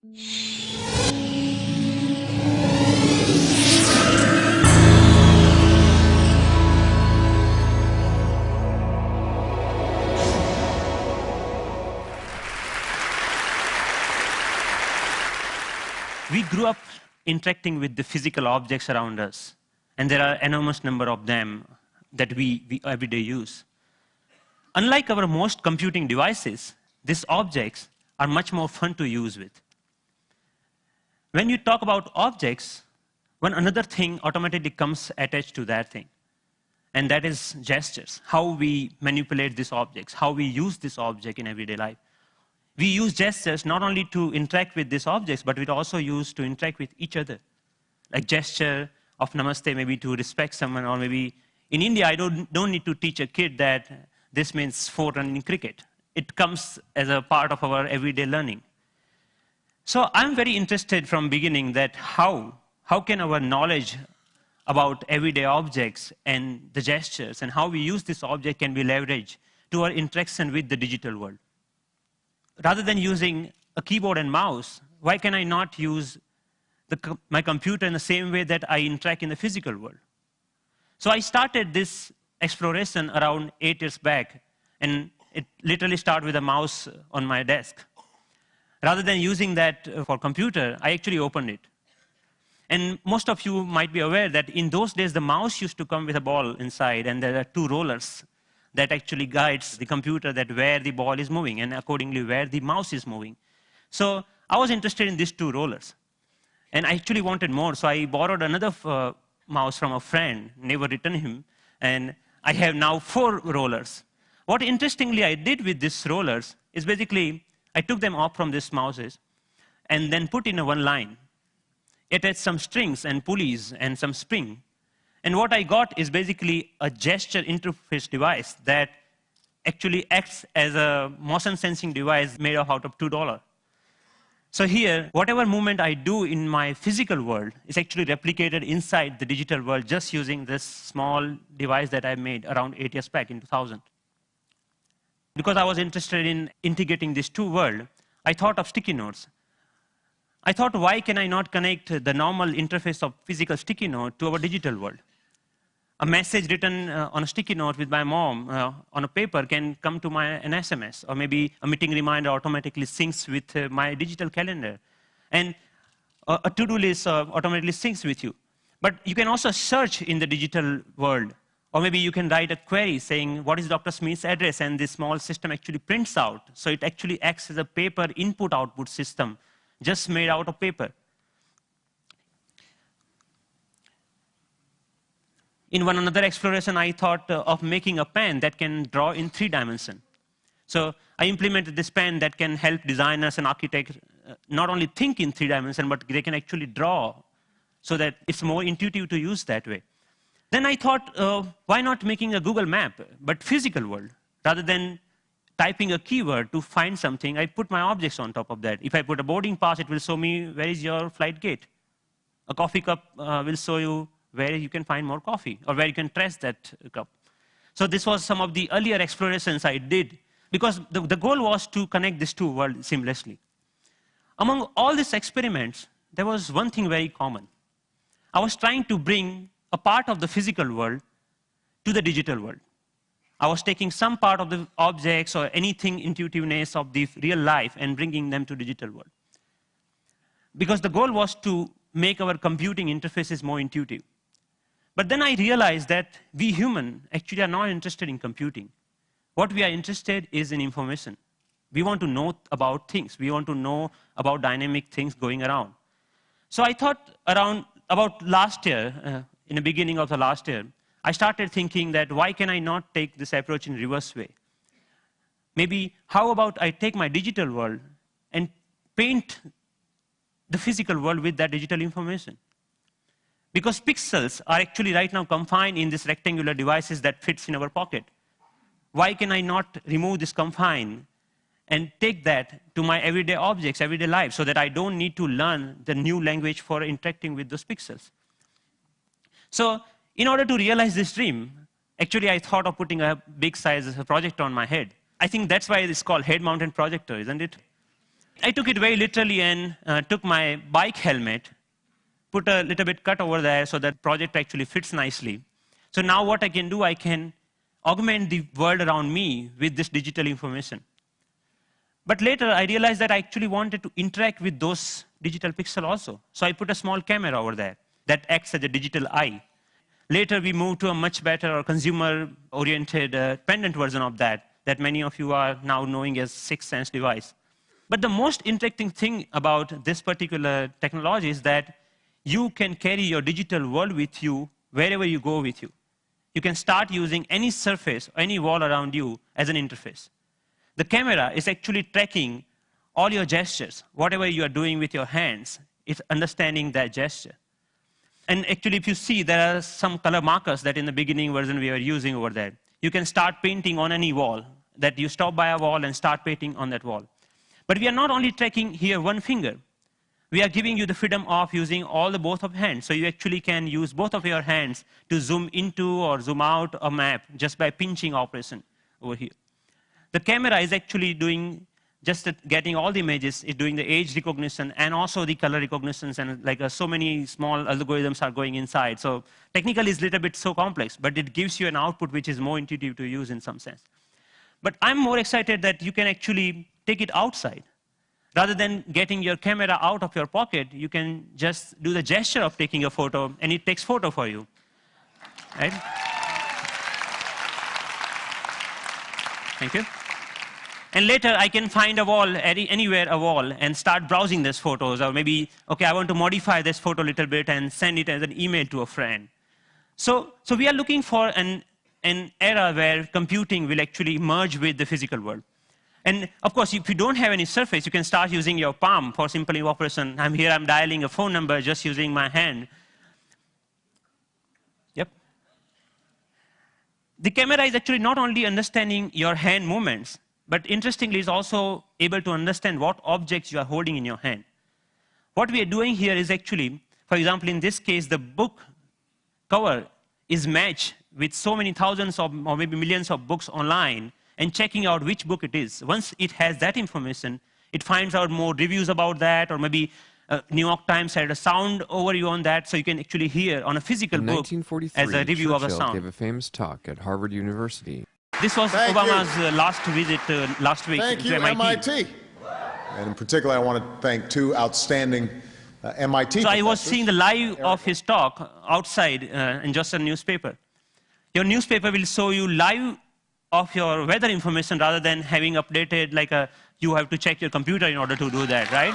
We grew up interacting with the physical objects around us, and there are an enormous number of them that we every day use. Unlike our most computing devices, these objects are much more fun to use with. When you talk about objects, one another thing automatically comes attached to that thing, and that is gestures, how we manipulate these objects, how we use this object in everyday life. We use gestures not only to interact with these objects, but we also use to interact with each other. Like gesture of namaste, maybe to respect someone, or maybe in India, I don't need to teach a kid that this means 4 run in cricket. It comes as a part of our everyday learning. So I'm very interested from beginning that how can our knowledge about everyday objects and the gestures and how we use this object can be leveraged to our interaction with the digital world. Rather than using a keyboard and mouse, why can I not use my computer in the same way that I interact in the physical world? So I started this exploration around 8 years back, and it literally started with a mouse on my desk. Rather than using that for computer, I actually opened it. And most of you might be aware that in those days, the mouse used to come with a ball inside, and there are 2 rollers that actually guides the computer that where the ball is moving, and accordingly where the mouse is moving. So I was interested in these 2 rollers. And I actually wanted more, so I borrowed another mouse from a friend, never returned him, and I have now 4 rollers. What interestingly I did with these rollers is basically, I took them off from these mouses and then put in a one line. It had some strings and pulleys and some spring. And what I got is basically a gesture interface device that actually acts as a motion sensing device made out of $2. So here, whatever movement I do in my physical world is actually replicated inside the digital world just using this small device that I made around 8 years back in 2000. Because I was interested in integrating these 2 worlds, I thought of sticky notes. I thought, why can I not connect the normal interface of physical sticky note to our digital world? A message written on a sticky note with my mom on a paper can come to an SMS, or maybe a meeting reminder automatically syncs with my digital calendar. And a to-do list automatically syncs with you. But you can also search in the digital world, or maybe you can write a query saying, what is Dr. Smith's address? And this small system actually prints out. So it actually acts as a paper input-output system, just made out of paper. In one another exploration, I thought of making a pen that can draw in 3 dimensions. So I implemented this pen that can help designers and architects not only think in 3 dimensions, but they can actually draw so that it's more intuitive to use that way. Then I thought, why not making a Google map, but physical world? Rather than typing a keyword to find something, I put my objects on top of that. If I put a boarding pass, it will show me where is your flight gate. A coffee cup will show you where you can find more coffee, or where you can trace that cup. So this was some of the earlier explorations I did, because the goal was to connect these 2 worlds seamlessly. Among all these experiments, there was one thing very common. I was trying to bring a part of the physical world to the digital world. I was taking some part of the objects or anything intuitiveness of the real life and bringing them to digital world. Because the goal was to make our computing interfaces more intuitive. But then I realized that we humans actually are not interested in computing. What we are interested is in information. We want to know about things. We want to know about dynamic things going around. So I thought about last year, in the beginning of the last year, I started thinking that why can I not take this approach in reverse way? Maybe how about I take my digital world and paint the physical world with that digital information? Because pixels are actually right now confined in these rectangular devices that fits in our pocket. Why can I not remove this confine and take that to my everyday objects, everyday life, so that I don't need to learn the new language for interacting with those pixels? So in order to realize this dream, actually I thought of putting a big size projector on my head. I think that's why it's called head-mounted projector, isn't it? I took it very literally and took my bike helmet, put a little bit cut over there so that project actually fits nicely. So now what I can do, I can augment the world around me with this digital information. But later, I realized that I actually wanted to interact with those digital pixels also. So I put a small camera over there that acts as a digital eye. Later, we moved to a much better or consumer-oriented pendant version of that many of you are now knowing as SixthSense device. But the most interesting thing about this particular technology is that you can carry your digital world with you wherever you go with you. You can start using any surface, any wall around you as an interface. The camera is actually tracking all your gestures. Whatever you are doing with your hands, it's understanding that gesture. And actually, if you see, there are some color markers that in the beginning version we were using over there. You can start painting on any wall, that you stop by a wall and start painting on that wall. But we are not only tracking here one finger. We are giving you the freedom of using both of hands. So you actually can use both of your hands to zoom into or zoom out a map just by pinching operation over here. The camera is actually doing getting all the images, it's doing the age recognition and also the color recognitions, and so many small algorithms are going inside. So technically it's a little bit so complex, but it gives you an output which is more intuitive to use in some sense. But I'm more excited that you can actually take it outside. Rather than getting your camera out of your pocket, you can just do the gesture of taking a photo, and it takes photo for you. Right? Thank you. And later, I can find a wall, anywhere a wall, and start browsing these photos. Or maybe, OK, I want to modify this photo a little bit and send it as an email to a friend. So we are looking for an era where computing will actually merge with the physical world. And of course, if you don't have any surface, you can start using your palm for simple operation. I'm here, I'm dialing a phone number just using my hand. Yep. The camera is actually not only understanding your hand movements, but interestingly, it's also able to understand what objects you are holding in your hand. What we are doing here is actually, for example, in this case, the book cover is matched with so many thousands or maybe millions of books online, and checking out which book it is. Once it has that information, it finds out more reviews about that, or maybe New York Times had a sound overview on that, so you can actually hear on a physical book as a review of a sound. Gave a famous talk at Harvard University. This was Obama's last visit last week to MIT. And in particular, I want to thank two outstanding MIT So I was seeing the live of his talk outside in just a newspaper. Your newspaper will show you live of your weather information rather than having updated you have to check your computer in order to do that, right?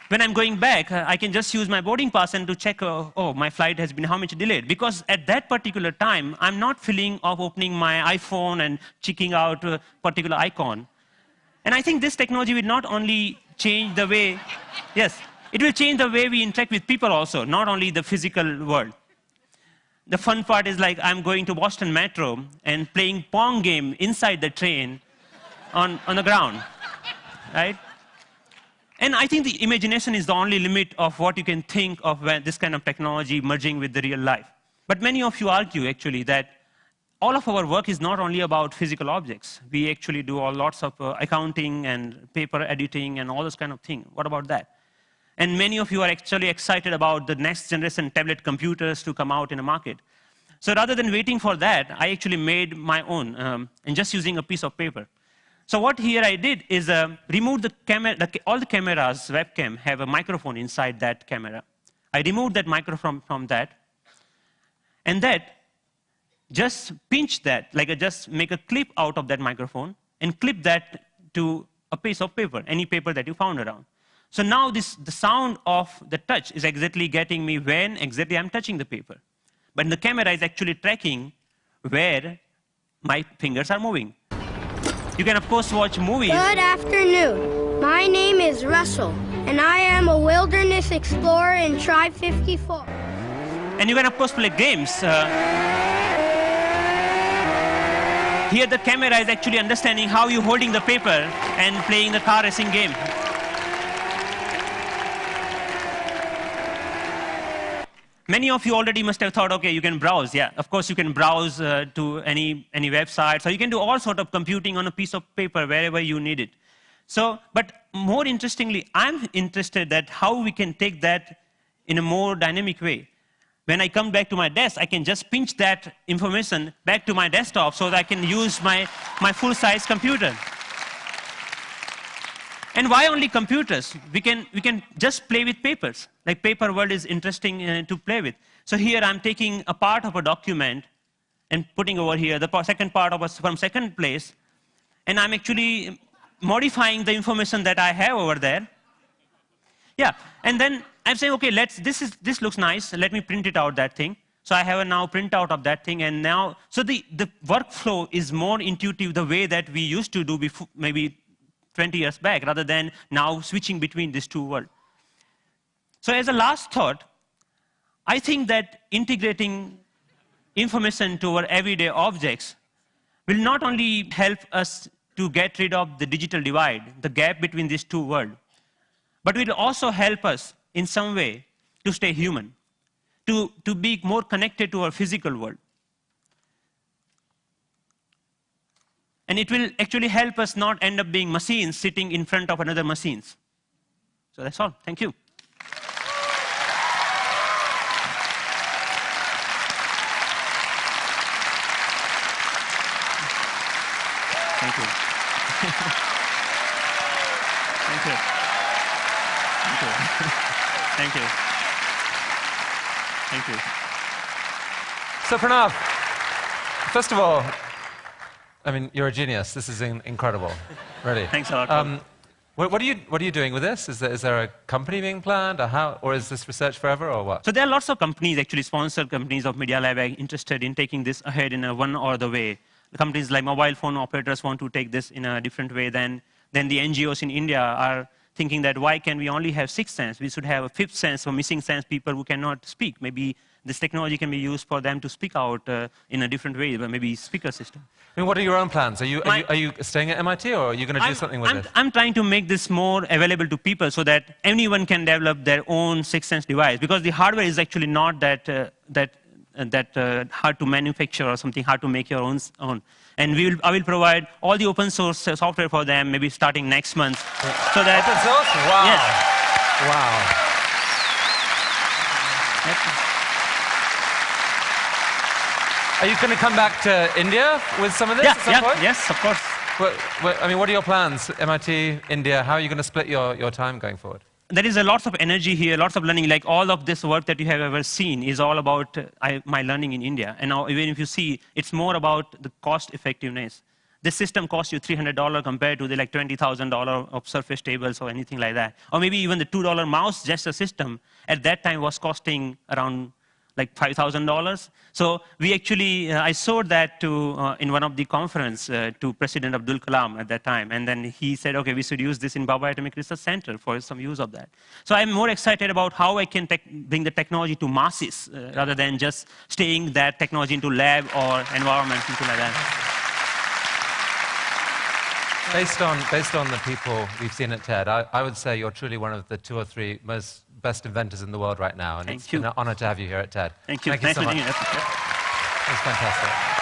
When I'm going back, I can just use my boarding pass and to check, oh, my flight has been how much delayed. Because at that particular time, I'm not feeling of opening my iPhone and checking out a particular icon. And I think this technology will not only change the way, yes, it will change the way we interact with people also, not only the physical world. The fun part is I'm going to Boston Metro and playing Pong game inside the train on the ground, right? And I think the imagination is the only limit of what you can think of when this kind of technology merging with the real life. But many of you argue, actually, that all of our work is not only about physical objects. We actually do lots of accounting and paper editing and all those kind of things. What about that? And many of you are actually excited about the next generation tablet computers to come out in the market. So rather than waiting for that, I actually made my own, and just using a piece of paper. So what here I did is remove the camera. All the cameras, webcam, have a microphone inside that camera. I removed that microphone from that, and just pinch that, just make a clip out of that microphone, and clip that to a piece of paper, any paper that you found around. So now the sound of the touch is exactly getting me when exactly I'm touching the paper. But the camera is actually tracking where my fingers are moving. You can, of course, watch movies. Good afternoon. My name is Russell, and I am a wilderness explorer in Tribe 54. And you can, of course, play games. Here, the camera is actually understanding how you're holding the paper and playing the car racing game. many of you already must have thought, okay, you can browse. Yeah, of course you can browse to any website. So you can do all sort of computing on a piece of paper wherever you need it. So, but more interestingly, I'm interested that how we can take that in a more dynamic way. When I come back to my desk, I can just pinch that information back to my desktop so that I can use my full-size computer. And why only computers? We can just play with papers. Like paper world is interesting to play with. So here I'm taking a part of a document and putting over here the second part of from second place, and I'm actually modifying the information that I have over there. Yeah, and then I'm saying, okay, this looks nice. Let me print it out, that thing. So I have a now printout of that thing, and now, so the workflow is more intuitive the way that we used to do before, maybe 20 years back, rather than now switching between these two worlds. So as a last thought, I think that integrating information to our everyday objects will not only help us to get rid of the digital divide, the gap between these two worlds, but will also help us in some way to stay human, to be more connected to our physical world. And it will actually help us not end up being machines sitting in front of another machines. So that's all. Thank you. Thank you. Thank you. Thank you. Thank you. Thank you. So Pranav, first of all, I mean, you're a genius. This is incredible, really. Thanks a lot. What are you doing with this? Is there a company being planned, or is this research forever, or what? So there are lots of companies, actually sponsored companies of Media Lab, interested in taking this ahead in one or the way. Companies like mobile phone operators want to take this in a different way than the NGOs in India are thinking that why can we only have sixth sense? We should have a fifth sense for missing sense people who cannot speak. Maybe this technology can be used for them to speak out in a different way, but maybe speaker system. I mean, what are your own plans? Are you staying at MIT, or are you going to do something with this? I'm trying to make this more available to people so that anyone can develop their own sixth sense device, because the hardware is actually not that hard to manufacture or something hard to make your own. And I will provide all the open source software for them, maybe starting next month. So that open source? Wow. Yes. Wow. Yep. Are you going to come back to India with some of this at some point? Yes, of course. I mean, what are your plans? MIT, India, how are you going to split your time going forward? There is a lot of energy here, lots of learning. Like all of this work that you have ever seen is all about my learning in India. And now, even if you see, it's more about the cost effectiveness. This system costs you $300 compared to the like $20,000 of Surface tables or anything like that. Or maybe even the $2 mouse gesture system at that time was costing around like $5,000. So we actually, I showed that to, in one of the conference to President Abdul Kalam at that time. And then he said, okay, we should use this in Bhabha Atomic Research Center for some use of that. So I'm more excited about how I can bring the technology to masses rather than just staying that technology into lab or environment, something like that. Based on the people we've seen at TED, I would say you're truly one of the 2 or 3 best inventors in the world right now. And it's been an honor to have you here at TED. Thank you. Thank you so much. It was fantastic.